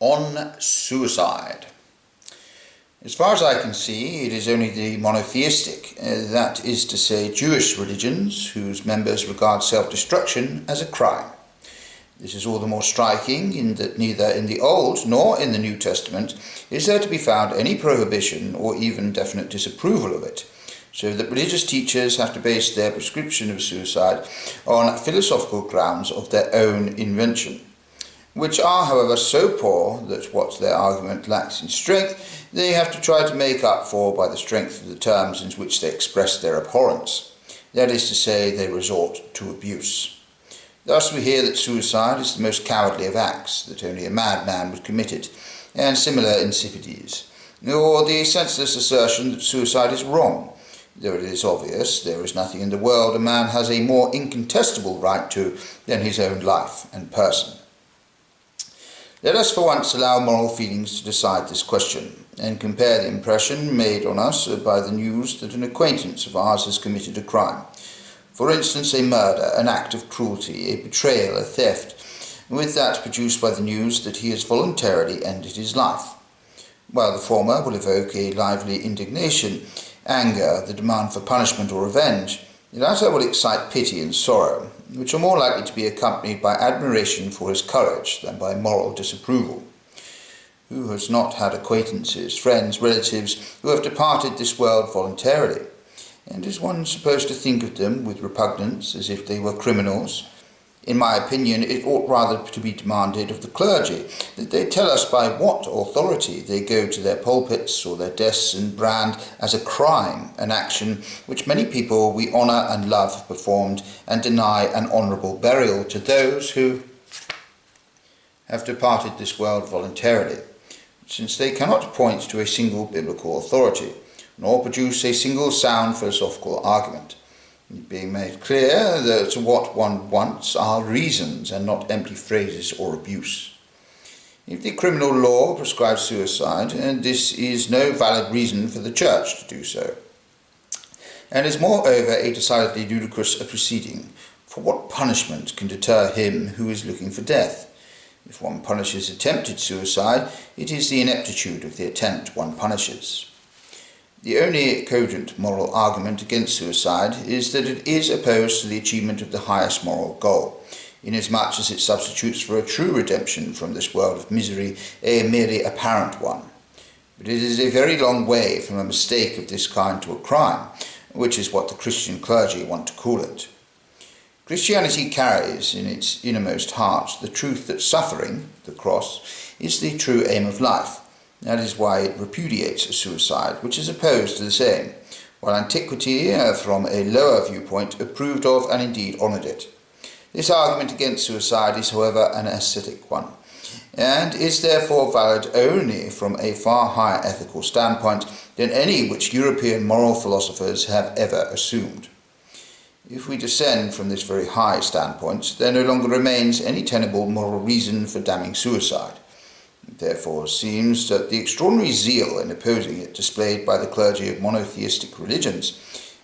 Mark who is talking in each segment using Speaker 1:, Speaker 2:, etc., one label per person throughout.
Speaker 1: on suicide. As far as I can see, it is only the monotheistic, that is to say Jewish religions, whose members regard self-destruction as a crime. This is all the more striking in that neither in the Old nor in the New Testament is there to be found any prohibition or even definite disapproval of it, so that religious teachers have to base their prescription of suicide on philosophical grounds of their own invention, which are, however, so poor that what their argument lacks in strength, they have to try to make up for by the strength of the terms in which they express their abhorrence. That is to say, they resort to abuse. Thus we hear that suicide is the most cowardly of acts, that only a madman would commit it, and similar insipidities, or the senseless assertion that suicide is wrong, though it is obvious there is nothing in the world a man has a more incontestable right to than his own life and person. Let us for once allow moral feelings to decide this question, and compare the impression made on us by the news that an acquaintance of ours has committed a crime. For instance, a murder, an act of cruelty, a betrayal, a theft, with that produced by the news that he has voluntarily ended his life. While the former will evoke a lively indignation, anger, the demand for punishment or revenge, the latter will excite pity and sorrow, which are more likely to be accompanied by admiration for his courage than by moral disapproval. Who has not had acquaintances, friends, relatives who have departed this world voluntarily? And is one supposed to think of them with repugnance as if they were criminals? In my opinion, it ought rather to be demanded of the clergy that they tell us by what authority they go to their pulpits or their desks and brand as a crime an action which many people we honour and love have performed, and deny an honourable burial to those who have departed this world voluntarily, since they cannot point to a single biblical authority, nor produce a single sound philosophical argument, it being made clear that what one wants are reasons and not empty phrases or abuse. If the criminal law prescribes suicide, this is no valid reason for the Church to do so, and is moreover a decidedly ludicrous proceeding, for what punishment can deter him who is looking for death? If one punishes attempted suicide, it is the ineptitude of the attempt one punishes. The only cogent moral argument against suicide is that it is opposed to the achievement of the highest moral goal, inasmuch as it substitutes for a true redemption from this world of misery a merely apparent one. But it is a very long way from a mistake of this kind to a crime, which is what the Christian clergy want to call it. Christianity carries in its innermost heart the truth that suffering, the cross, is the true aim of life. That is why it repudiates suicide, which is opposed to the same, while antiquity, from a lower viewpoint, approved of and indeed honoured it. This argument against suicide is, however, an ascetic one, and is therefore valid only from a far higher ethical standpoint than any which European moral philosophers have ever assumed. If we descend from this very high standpoint, there no longer remains any tenable moral reason for damning suicide. It therefore seems that the extraordinary zeal in opposing it displayed by the clergy of monotheistic religions,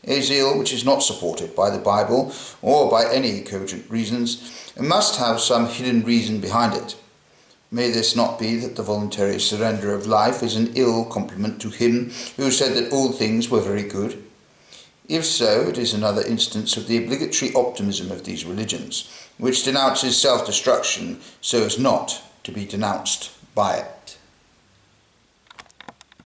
Speaker 1: a zeal which is not supported by the Bible or by any cogent reasons, must have some hidden reason behind it. May this not be that the voluntary surrender of life is an ill compliment to him who said that all things were very good? If so, it is another instance of the obligatory optimism of these religions, which denounces self-destruction so as not to be denounced by it.